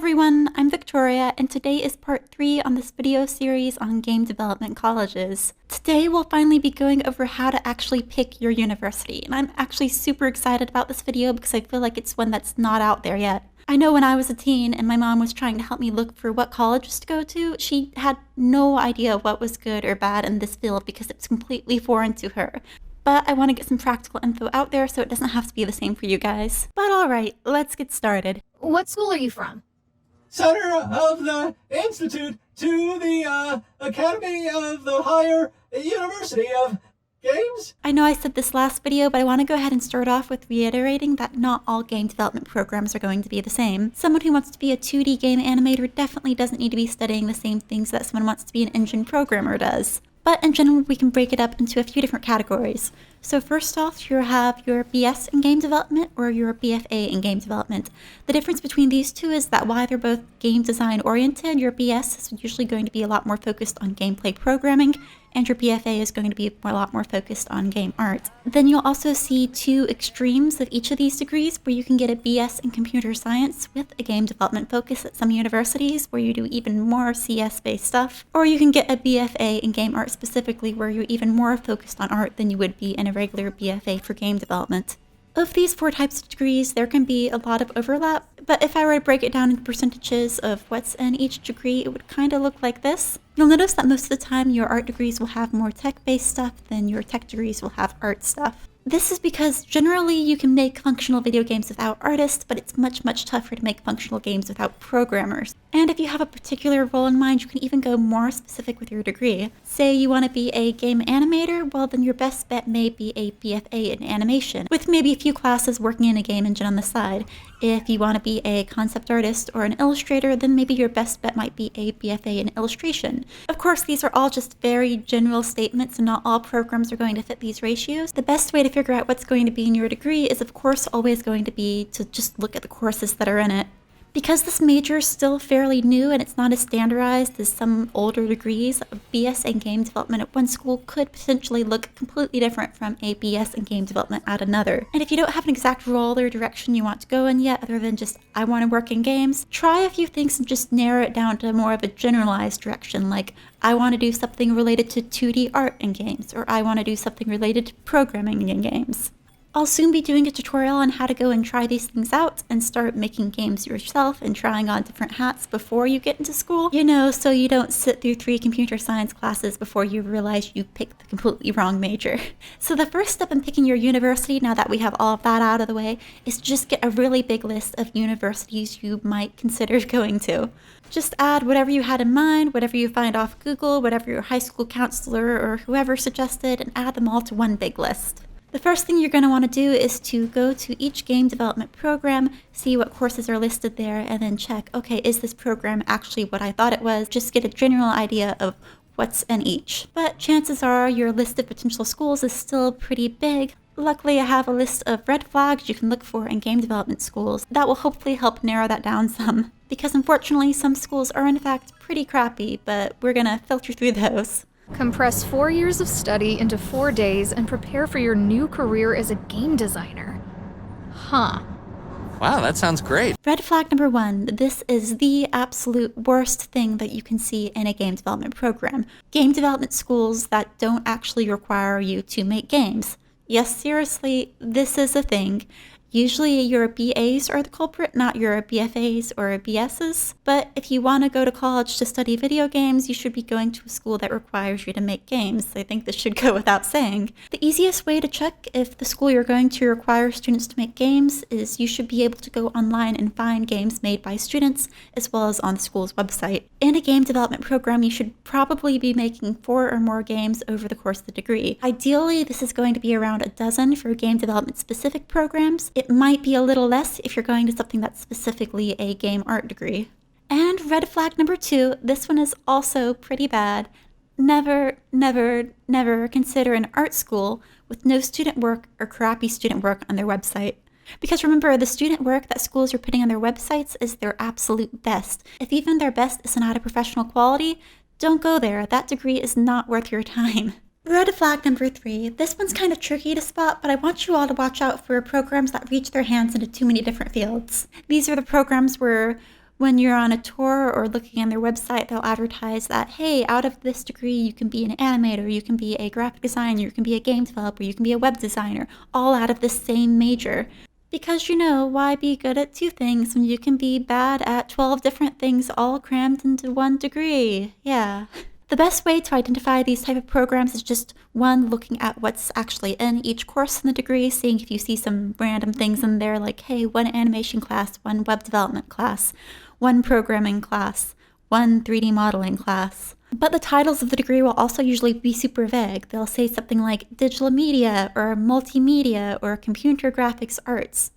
everyone, I'm Victoria, and today is part 3 on this video series on game development colleges. Today we'll finally be going over how to actually pick your university, and I'm actually super excited about this video because I feel like it's one that's not out there yet. I know when I was a teen and my mom was trying to help me look for what colleges to go to, she had no idea what was good or bad in this field because it's completely foreign to her. But I want to get some practical info out there so it doesn't have to be the same for you guys. But alright, let's get started. What school are you from? Center of the Institute to the Academy of the Higher University of Games? I know I said this last video, but I want to go ahead and start off with reiterating that not all game development programs are going to be the same. Someone who wants to be a 2D game animator definitely doesn't need to be studying the same things that someone who wants to be an engine programmer does. But in general, we can break it up into a few different categories. So first off, you have your BS in game development or your BFA in game development. The difference between these two is that while they're both game design oriented, your BS is usually going to be a lot more focused on gameplay programming, and your BFA is going to be a lot more focused on game art. Then you'll also see two extremes of each of these degrees where you can get a BS in computer science with a game development focus at some universities where you do even more CS-based stuff, or you can get a BFA in game art specifically where you're even more focused on art than you would be in a regular BFA for game development. Of these 4 types of degrees, there can be a lot of overlap, but if I were to break it down into percentages of what's in each degree, it would kind of look like this. You'll notice that most of the time your art degrees will have more tech-based stuff than your tech degrees will have art stuff. This is because generally you can make functional video games without artists, but it's much tougher to make functional games without programmers. And if you have a particular role in mind, you can even go more specific with your degree. Say you want to be a game animator, well then your best bet may be a BFA in animation, with maybe a few classes working in a game engine on the side. If you want to be a concept artist or an illustrator, then maybe your best bet might be a BFA in illustration. Of course, these are all just very general statements and not all programs are going to fit these ratios. The best way to figure out what's going to be in your degree is of course always going to be to just look at the courses that are in it. Because this major is still fairly new and it's not as standardized as some older degrees, a BS in game development at one school could potentially look completely different from a BS in game development at another. And if you don't have an exact role or direction you want to go in yet, other than just, I want to work in games, try a few things and just narrow it down to more of a generalized direction, like, I want to do something related to 2D art in games, or I want to do something related to programming in games. I'll soon be doing a tutorial on how to go and try these things out and start making games yourself and trying on different hats before you get into school. You know, so you don't sit through 3 computer science classes before you realize you picked the completely wrong major. So the first step in picking your university, now that we have all of that out of the way, is to just get a really big list of universities you might consider going to. Just add whatever you had in mind, whatever you find off Google, whatever your high school counselor or whoever suggested, and add them all to one big list. The first thing you're going to want to do is to go to each game development program, see what courses are listed there, and then check, okay, is this program actually what I thought it was? Just get a general idea of what's in each. But chances are your list of potential schools is still pretty big. Luckily, I have a list of red flags you can look for in game development schools. That will hopefully help narrow that down some. Because unfortunately, some schools are in fact pretty crappy, but we're going to filter through those. Compress 4 years of study into 4 days and prepare for your new career as a game designer. Huh. Wow, that sounds great. Red flag number 1. This is the absolute worst thing that you can see in a game development program. Game development schools that don't actually require you to make games. Yes, seriously, this is a thing. Usually your BAs are the culprit, not your BFAs or BSs. But if you want to go to college to study video games, you should be going to a school that requires you to make games. I think this should go without saying. The easiest way to check if the school you're going to requires students to make games is you should be able to go online and find games made by students as well as on the school's website. In a game development program, you should probably be making 4 or more games over the course of the degree. Ideally, this is going to be around a dozen for game development specific programs. It might be a little less if you're going to something that's specifically a game art degree. And red flag number 2, this one is also pretty bad. Never consider an art school with no student work or crappy student work on their website. Because remember, the student work that schools are putting on their websites is their absolute best. If even their best is not a professional quality, don't go there. That degree is not worth your time. Red flag number 3. This one's kind of tricky to spot, but I want you all to watch out for programs that reach their hands into too many different fields. These are the programs where When you're on a tour or looking on their website, they'll advertise that, hey, out of this degree, you can be an animator, you can be a graphic designer, you can be a game developer, you can be a web designer, all out of the same major. Because why be good at 2 things when you can be bad at 12 different things all crammed into 1 degree? Yeah. The best way to identify these type of programs is just 1, looking at what's actually in each course in the degree, seeing if you see some random things in there like, hey, 1 animation class, 1 web development class, 1 programming class, 1 3D modeling class. But the titles of the degree will also usually be super vague. They'll say something like digital media or multimedia or computer graphics arts,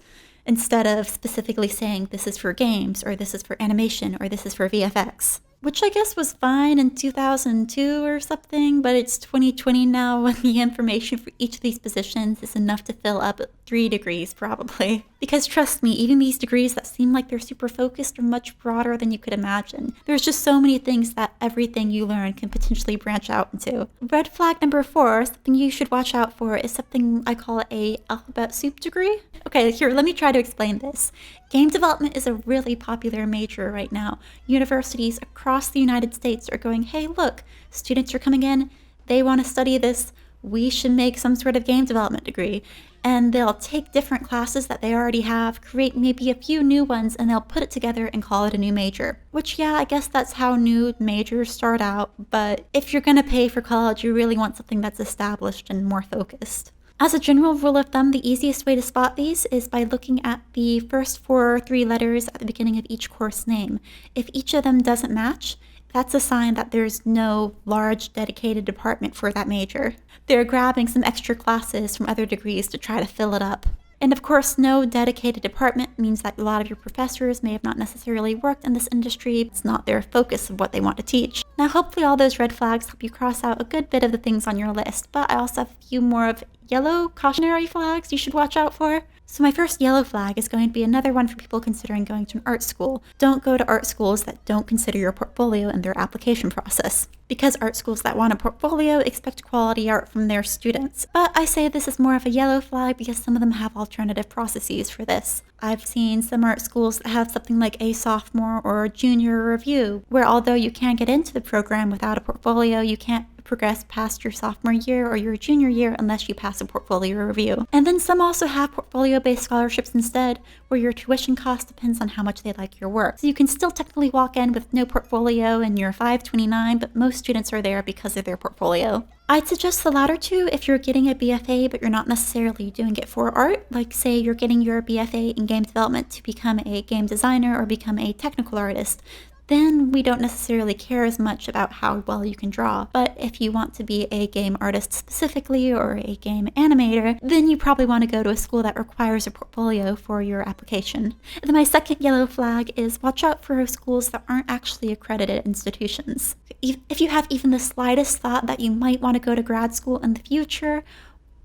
instead of specifically saying this is for games or this is for animation or this is for VFX. Which I guess was fine in 2002 or something, but it's 2020 now when the information for each of these positions is enough to fill up 3 degrees probably. Because trust me, even these degrees that seem like they're super focused are much broader than you could imagine. There's just so many things that everything you learn can potentially branch out into. Red flag number 4, something you should watch out for, is something I call a alphabet soup degree. Okay, here, let me try to explain this. Game development is a really popular major right now. Universities across the United States are going, hey, look, students are coming in, they want to study this, we should make some sort of game development degree. And they'll take different classes that they already have, create maybe a few new ones, and they'll put it together and call it a new major. Which, yeah, I guess that's how new majors start out, but if you're gonna pay for college, you really want something that's established and more focused. As a general rule of thumb, the easiest way to spot these is by looking at the first 4 or 3 letters at the beginning of each course name. If each of them doesn't match, that's a sign that there's no large dedicated department for that major. They're grabbing some extra classes from other degrees to try to fill it up. And of course, no dedicated department means that a lot of your professors may have not necessarily worked in this industry. It's not their focus of what they want to teach. Now, hopefully all those red flags help you cross out a good bit of the things on your list, but I also have a few more of yellow cautionary flags you should watch out for. So my first yellow flag is going to be another one for people considering going to an art school. Don't go to art schools that don't consider your portfolio in their application process. Because art schools that want a portfolio expect quality art from their students. But I say this is more of a yellow flag because some of them have alternative processes for this. I've seen some art schools that have something like a sophomore or junior review, where although you can get into the program without a portfolio, you can't progress past your sophomore year or your junior year unless you pass a portfolio review. And then some also have portfolio-based scholarships instead, where your tuition cost depends on how much they like your work. So you can still technically walk in with no portfolio and you're 529, but most students are there because of their portfolio. I'd suggest the latter 2 if you're getting a BFA but you're not necessarily doing it for art. Like say you're getting your BFA in game development to become a game designer or become a technical artist. Then we don't necessarily care as much about how well you can draw. But if you want to be a game artist specifically or a game animator, then you probably want to go to a school that requires a portfolio for your application. And then my second yellow flag is watch out for schools that aren't actually accredited institutions. If you have even the slightest thought that you might want to go to grad school in the future,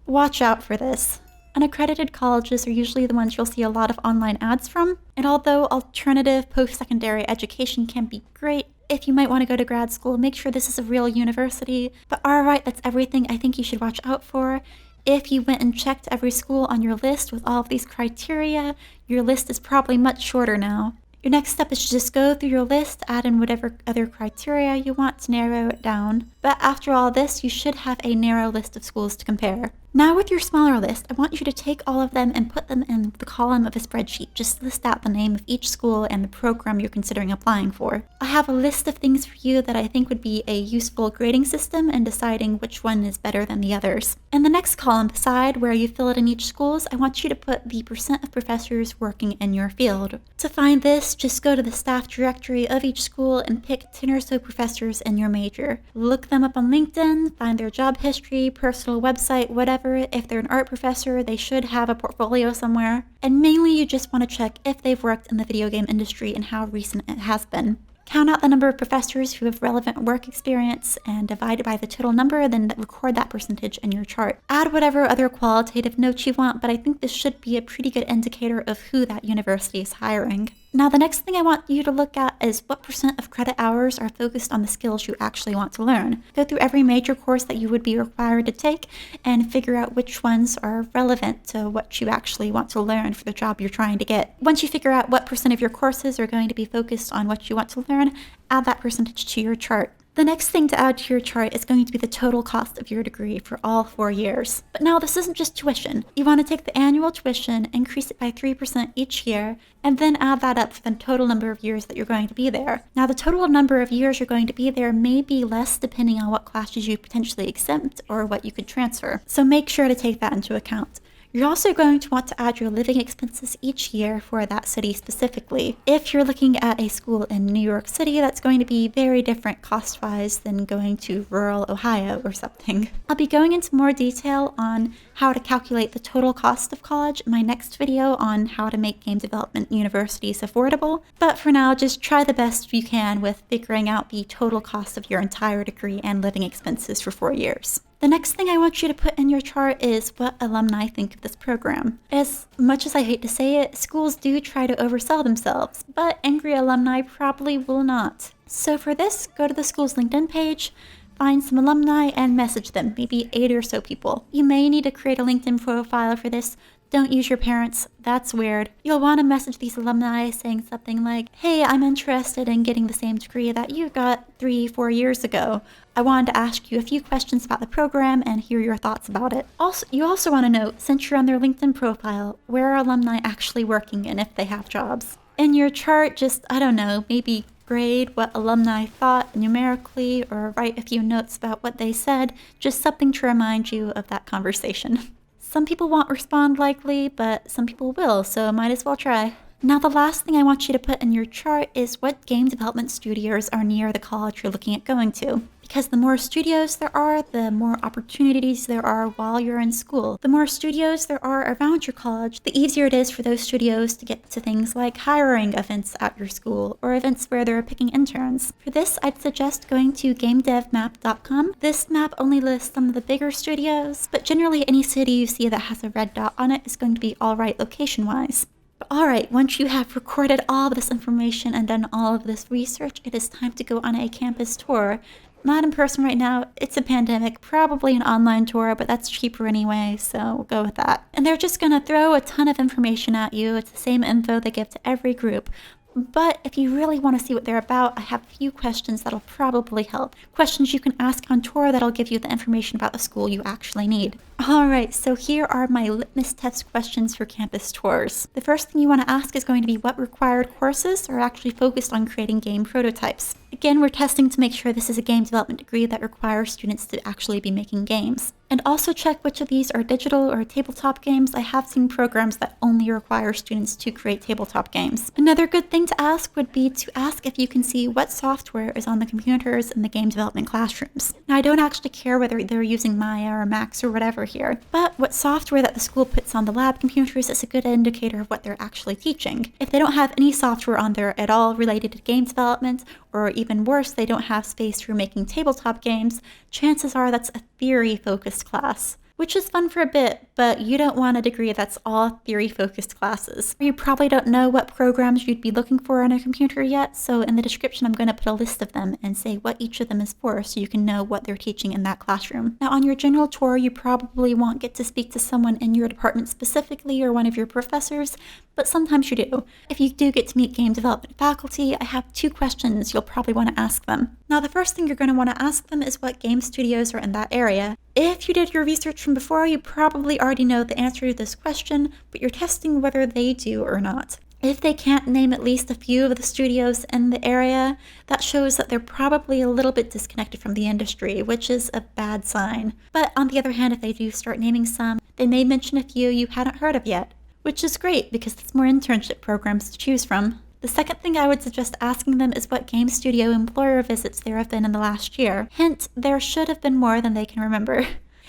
watch out for this. Unaccredited colleges are usually the ones you'll see a lot of online ads from, and although alternative post-secondary education can be great, if you might want to go to grad school, make sure this is a real university. But alright, that's everything I think you should watch out for. If you went and checked every school on your list with all of these criteria, your list is probably much shorter now. Your next step is to just go through your list, add in whatever other criteria you want to narrow it down. But after all this, you should have a narrow list of schools to compare. Now with your smaller list, I want you to take all of them and put them in the column of a spreadsheet. Just list out the name of each school and the program you're considering applying for. I have a list of things for you that I think would be a useful grading system in deciding which one is better than the others. In the next column beside where you fill it in each schools, I want you to put the % of professors working in your field. To find this, just go to the staff directory of each school and pick 10 or so professors in your major. Look them up on LinkedIn, find their job history, personal website, whatever. If they're an art professor, they should have a portfolio somewhere. And mainly you just want to check if they've worked in the video game industry and how recent it has been. Count out the number of professors who have relevant work experience and divide it by the total number, then record that percentage in your chart. Add whatever other qualitative notes you want, but I think this should be a pretty good indicator of who that university is hiring. Now, the next thing I want you to look at is what % of credit hours are focused on the skills you actually want to learn. Go through every major course that you would be required to take and figure out which ones are relevant to what you actually want to learn for the job you're trying to get. Once you figure out what % of your courses are going to be focused on what you want to learn, add that percentage to your chart. The next thing to add to your chart is going to be the total cost of your degree for all 4 years. But now this isn't just tuition. You want to take the annual tuition, increase it by 3% each year, and then add that up for the total number of years that you're going to be there. Now the total number of years you're going to be there may be less depending on what classes you potentially exempt or what you could transfer. So make sure to take that into account. You're also going to want to add your living expenses each year for that city specifically. If you're looking at a school in New York City, that's going to be very different cost-wise than going to rural Ohio or something. I'll be going into more detail on how to calculate the total cost of college in my next video on how to make game development universities affordable. But for now, just try the best you can with figuring out the total cost of your entire degree and living expenses for 4 years. The next thing I want you to put in your chart is what alumni think of this program. As much as I hate to say it, schools do try to oversell themselves, but angry alumni probably will not. So for this, go to the school's LinkedIn page, find some alumni and message them, maybe 8 or so people. You may need to create a LinkedIn profile for this. Don't use your parents, that's weird. You'll want to message these alumni saying something like, hey, I'm interested in getting the same degree that you got 3-4 years ago. I wanted to ask you a few questions about the program and hear your thoughts about it. You also want to note, since you're on their LinkedIn profile, where are alumni actually working and if they have jobs. In your chart, just, I don't know, maybe grade what alumni thought numerically or write a few notes about what they said, just something to remind you of that conversation. Some people won't respond likely, but some people will, so might as well try. Now the last thing I want you to put in your chart is what game development studios are near the college you're looking at going to. Because the more studios there are, the more opportunities there are while you're in school. The more studios there are around your college, the easier it is for those studios to get to things like hiring events at your school or events where they're picking interns. For this, I'd suggest going to gamedevmap.com. This map only lists some of the bigger studios, but generally any city you see that has a red dot on it is going to be alright location-wise. Alright, once you have recorded all of this information and done all of this research, it is time to go on a campus tour. Not in person right now, it's a pandemic, probably an online tour, but that's cheaper anyway, so we'll go with that. And they're just gonna throw a ton of information at you. It's the same info they give to every group. But if you really want to see what they're about, I have a few questions that'll probably help. Questions you can ask on tour that'll give you the information about the school you actually need. Alright, so here are my litmus test questions for campus tours. The first thing you want to ask is going to be what required courses are actually focused on creating game prototypes. Again, we're testing to make sure this is a game development degree that requires students to actually be making games. And also check which of these are digital or tabletop games. I have seen programs that only require students to create tabletop games. Another good thing to ask would be to ask if you can see what software is on the computers in the game development classrooms. Now, I don't actually care whether they're using Maya or Max or whatever here, but what software that the school puts on the lab computers is a good indicator of what they're actually teaching. If they don't have any software on there at all related to game development, or even worse, they don't have space for making tabletop games, chances are that's a theory-focused class. Which is fun for a bit, but you don't want a degree that's all theory-focused classes. You probably don't know what programs you'd be looking for on a computer yet, so in the description I'm going to put a list of them and say what each of them is for so you can know what they're teaching in that classroom. Now on your general tour, you probably won't get to speak to someone in your department specifically or one of your professors, but sometimes you do. If you do get to meet game development faculty, I have 2 questions you'll probably want to ask them. Now the first thing you're going to want to ask them is what game studios are in that area. If you did your research from before, you probably already know the answer to this question, but you're testing whether they do or not. If they can't name at least a few of the studios in the area, that shows that they're probably a little bit disconnected from the industry, which is a bad sign. But on the other hand, if they do start naming some, they may mention a few you hadn't heard of yet, which is great because there's more internship programs to choose from. The second thing I would suggest asking them is what game studio employer visits there have been in the last year. Hint, there should have been more than they can remember.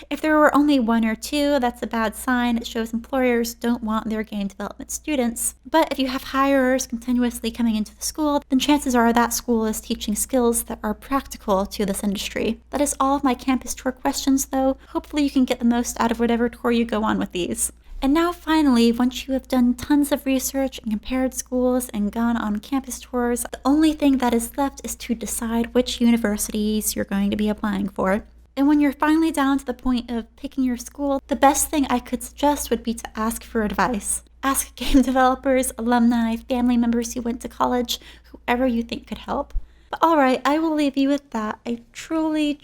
If there were only 1 or 2, that's a bad sign. It shows employers don't want their game development students. But if you have hirers continuously coming into the school, then chances are that school is teaching skills that are practical to this industry. That is all of my campus tour questions though. Hopefully you can get the most out of whatever tour you go on with these. And now finally, once you have done tons of research and compared schools and gone on campus tours, the only thing that is left is to decide which universities you're going to be applying for. And when you're finally down to the point of picking your school, the best thing I could suggest would be to ask for advice. Ask game developers, alumni, family members who went to college, whoever you think could help. But alright, I will leave you with that. I truly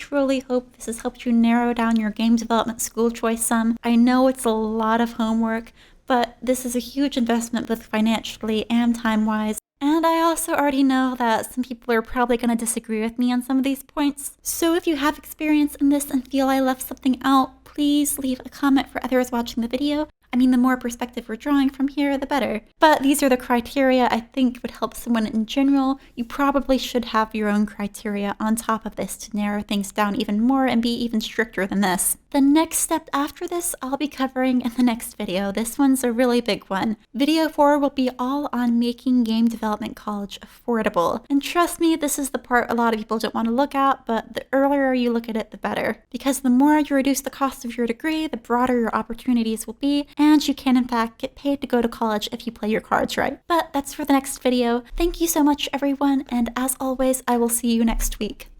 hope this has helped you narrow down your game development school choice some. I know it's a lot of homework, but this is a huge investment both financially and time-wise. And I also already know that some people are probably going to disagree with me on some of these points. So if you have experience in this and feel I left something out, please leave a comment for others watching the video. I mean, the more perspective we're drawing from here, the better. But these are the criteria I think would help someone in general. You probably should have your own criteria on top of this to narrow things down even more and be even stricter than this. The next step after this, I'll be covering in the next video. This one's a really big one. Video 4 will be all on making game development college affordable. And trust me, this is the part a lot of people don't want to look at, but the earlier you look at it, the better. Because the more you reduce the cost of your degree, the broader your opportunities will be, and you can in fact get paid to go to college if you play your cards right. But that's for the next video. Thank you so much everyone, and as always, I will see you next week.